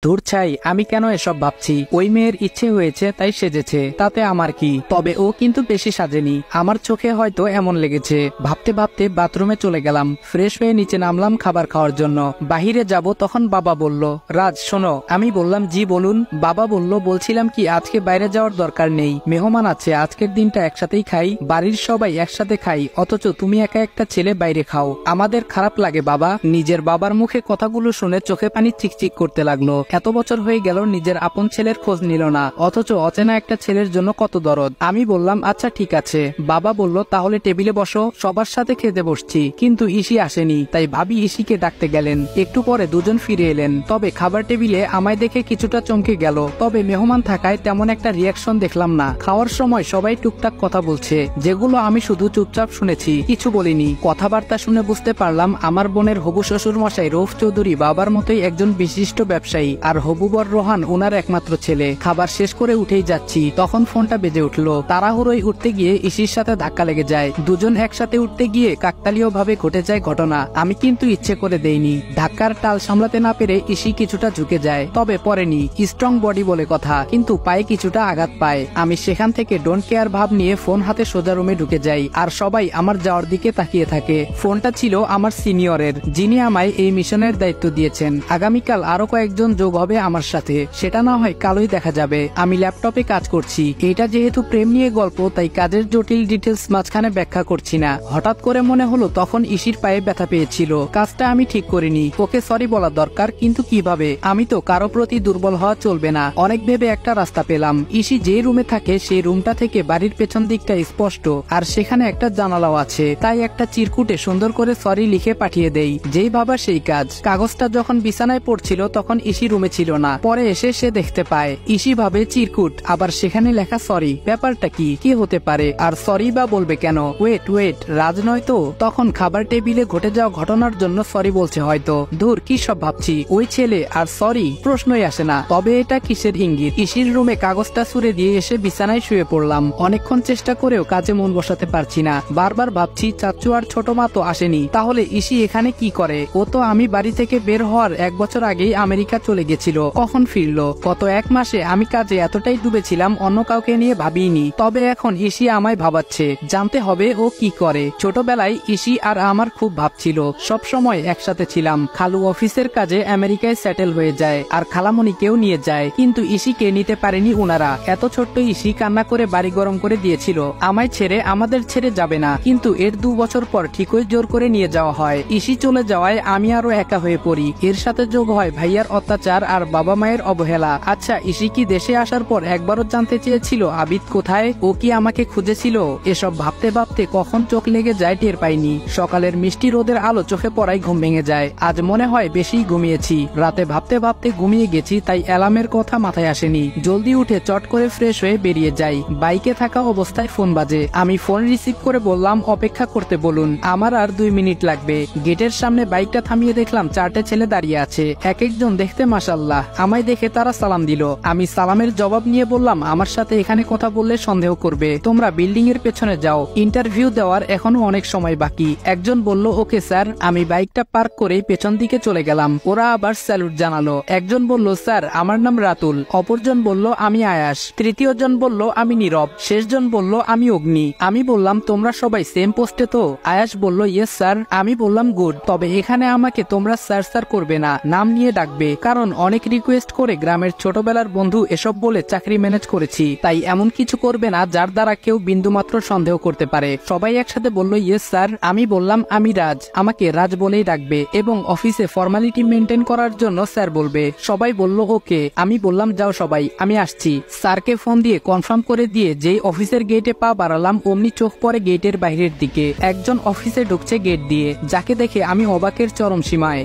ধুর ছাই, আমি কেন এসব ভাবছি? ওই মেয়ের ইচ্ছে হয়েছে তাই সেজেছে, তাতে আমার কি? তবে ও কিন্তু বেশি সাজেনি, আমার চোখে হয়তো এমন লেগেছে। ভাবতে ভাবতে বাথরুমে চলে গেলাম। ফ্রেশ হয়ে নিচে নামলাম খাবার খাওয়ার জন্য। বাহিরে যাব তখন বাবা বলল, রাজ শোনো। আমি বললাম, জি বলুন। বাবা বলল, বলছিলাম কি আজকে বাইরে যাওয়ার দরকার নেই, মেহমান আছে, আজকের দিনটা একসাথেই খাই, বাড়ির সবাই একসাথে খাই, অথচ তুমি একা একটা ছেলে বাইরে খাও, আমাদের খারাপ লাগে বাবা। নিজের বাবার মুখে কথাগুলো শুনে চোখে পানি চিকচিক করতে লাগলো। এত বছর হয়ে গেল নিজের আপন ছেলের খোঁজ নিল না, অথচ অচেনা একটা ছেলের জন্য কত দরদ। আমি বললাম, আচ্ছা ঠিক আছে। বাবা বলল, তাহলে টেবিলে বসো, সবার সাথে খেতে বসছি। কিন্তু ইসি আসেনি, তাই ভাবি ইসিকে ডাকতে গেলেন। একটু পরে দুজন ফিরে এলেন, তবে খাবার টেবিলে আমায় দেখে কিছুটা চমকে গেল। তবে মেহমান থাকায় তেমন একটা রিয়াকশন দেখলাম না। খাওয়ার সময় সবাই টুকটাক কথা বলছে, যেগুলো আমি শুধু চুপচাপ শুনেছি, কিছু বলিনি। কথাবার্তা শুনে বুঝতে পারলাম আমার বোনের হবু শ্বশুর মশাই রৌফ চৌধুরী বাবার মতোই একজন বিশিষ্ট ব্যবসায়ী, আর হবুবর রোহান ওনার একমাত্র ছেলে। খাবার শেষ করে উঠেই যাচ্ছি, তখন ফোনটা বেজে উঠলো। তাড়াহুড়োই উঠতে গিয়ে ইসির সাথে ধাক্কা লেগে যায়। দুজন একসাথে উঠতে গিয়ে কাকতালীয় ভাবে ঘটে যায় ঘটনা। আমি কিন্তু ইচ্ছে করে দেইনি। ধাক্কার টাল সামলাতে না পেরে ইসি কিছুটা ঝুঁকে যায়, তবে পড়েনি। স্ট্রং বডি বলে কথা, কিন্তু পায়ে কিছুটা আঘাত পায়। আমি সেখান থেকে ডোন্ট কেয়ার ভাব নিয়ে ফোন হাতে সোজা রুমে ঢুকে যাই, আর সবাই আমার যাওয়ার দিকে তাকিয়ে থাকে। ফোনটা ছিল আমার সিনিয়রের, যিনি আমায় এই মিশনের দায়িত্ব দিয়েছেন। আগামীকাল আরো কয়েকজন যোগ হবে আমার সাথে, সেটা না হয় কালই দেখা যাবে। আমি ল্যাপটপে কাজ করছি। এটা যেহেতু প্রেম নিয়ে গল্প, তাই কাজের জটিল ডিটেলস মাঝখানে ব্যাখ্যা করছি না। হঠাৎ করে মনে হলো তখন ইসির পায়ে ব্যথা পেয়েছিল। কাজটা আমি ঠিক করিনি, ওকে সরি বলা দরকার, কিন্তু কিভাবে? আমি তো কারো প্রতি দুর্বল হওয়া চলবে না। অনেক ভেবে একটা রাস্তা পেলাম। ইসি যে রুমে থাকে সেই রুমটা থেকে বাড়ির পেছন দিকটা স্পষ্ট, আর সেখানে একটা জানালাও আছে। তাই একটা চিরকুটে সুন্দর করে সরি লিখে পাঠিয়ে দেই। যেই ভাবা সেই কাজ। কাগজটা যখন বিছানায় পড়ছিল তখন ইসি রুমে ছিল না। পরে এসে সে দেখতে পায় ইসি ভাবে চিরকুট, আবার সেখানে লেখা সরি। ব্যাপারটা কি হতে পারে? আর সরি বা বলবে কেন? ওয়েট, রাজ নয় তো? তখন খাবার টেবিলে ঘটে যাওয়া ঘটনার জন্য সরি বলছে হয়তো। ধুর, কি সব ভাবছি। ওই ছেলে আর সরি, প্রশ্নই আসে না। তবে এটা কিসের ইঙ্গিত? ইসির রুমে কাগজটা ছুঁড়ে দিয়ে এসে বিছানায় শুয়ে পড়লাম। অনেকক্ষণ চেষ্টা করেও কাজে মন বসাতে পারছি না। বারবার ভাবছি চাচু আর ছোট মা তো আসেনি, তাহলে ইসি এখানে কি করে? ও তো আমি বাড়ি থেকে বের হওয়ার 1 বছর আগেই আমেরিকা চলে গেছিল। কখন ফিরলো? গত 1 মাসে আমি কাজে এতটাই ডুবেছিলাম, অন্য কাউকে নিয়ে ভাবিনি। তবে এখন ইসি আমায় ভাবাচ্ছে, জানতে হবে ও কি করে। ছোটবেলায় ইসি আর আমার খুব ভাব ছিল, সব সময় একসাথে ছিলাম। খালু অফিসের কাজে আমেরিকায় সেটেল হয়ে যায়, আর খালামণিকেও নিয়ে যায়, কিন্তু ইসিকে নিতে পারেনি উনারা। এত ছোট্ট ইসি কান্না করে বাড়ি গরম করে দিয়েছিল। আমায় ছেড়ে আমাদের ছেড়ে যাবে না, কিন্তু এর 2 বছর পর ঠিকই জোর করে নিয়ে যাওয়া হয়। ইসি চলে যাওয়ায় আমি আরো একা হয়ে পড়ি। এর সাথে যোগ হয় ভাইয়ার অত্যাচার আর বাবা মায়ের অবহেলা। আচ্ছা, ইসি কি দেশে আসার পর একবারও জানতে চেয়েছিল আবিদ কোথায়? ও কি আমাকে খুঁজেছিল? এসব ভাবতে ভাবতে কখন চোখ লেগে যায় টের পাইনি। সকালের মিষ্টি রোদের আলো চোখে পড়ায় ঘুম ভেঙে যায়। আজ মনে হয় বেশি ঘুমিয়েছি। রাতে ভাবতে ভাবতে ঘুমিয়ে গেছি, তাই অ্যালার্মের কথা মাথায় আসেনি। জলদি উঠে চট করে ফ্রেশ হয়ে বেরিয়ে যাই। বাইকে থাকা অবস্থায় ফোন বাজে। আমি ফোন রিসিভ করে বললাম, অপেক্ষা করতে বলুন, আমার আর 2 মিনিট লাগবে। গেটের সামনে বাইকটা থামিয়ে দেখলাম 4টে ছেলে দাঁড়িয়ে আছে। এক একজন দেখতে মাশাআল্লাহ। আমায় দেখে তারা সালাম দিল। আমি সালামের জবাব নিয়ে বললাম, আমার সাথে এখানে কথা বললে সন্দেহ করবে, তোমরা বিল্ডিং এর পেছনে যাও, ইন্টারভিউ দেওয়ার এখনো অনেক সময় বাকি। একজন বলল, ওকে স্যার। আমি বাইকটা পার্ক করে পেছন দিকে চলে গেলাম। ওরা আবার স্যালুট জানালো। একজন বলল, স্যার আমার নাম রাতুল। অপরজন বলল, আমি আয়াস। তৃতীয় জন বলল, আমি নীরব। শেষজন বলল, আমি অগ্নি। আমি বললাম, তোমরা সবাই সেম পোস্টে তো? আয়াস বলল, ইয়েস স্যার। আমি বললাম, গুড। তবে এখানে আমাকে তোমরা স্যার করবে না, নাম নিয়ে ডাকবে, কারণ অনেক রিকোয়েস্ট করে গ্রামের ছোটবেলার বন্ধু এসব বলে চাকরি ম্যানেজ করেছি। তাই এমন কিছু করবে না যার দ্বারা কেউ বিন্দুমাত্র সন্দেহ করতে পারে। সবাই একসাথে বলল, ইয়েস স্যার। আমি বললাম, আমি রাজ। আমাকে রাজ বলেই ডাকবে, এবং অফিসে ফর্মালিটি মেনটেন করার জন্য স্যার বলবে। সবাই বলল, ওকে। আমি বললাম, যাও সবাই, আমি আসছি। স্যারকে ফোন দিয়ে কনফার্ম করে দিয়ে যেই অফিসের গেটে পা বাড়ালাম, অমনি চোখ পড়ে গেটের বাইরের দিকে। একজন অফিসে ঢুকছে গেট দিয়ে, যাকে দেখে আমি অবাকের চরম সীমায়।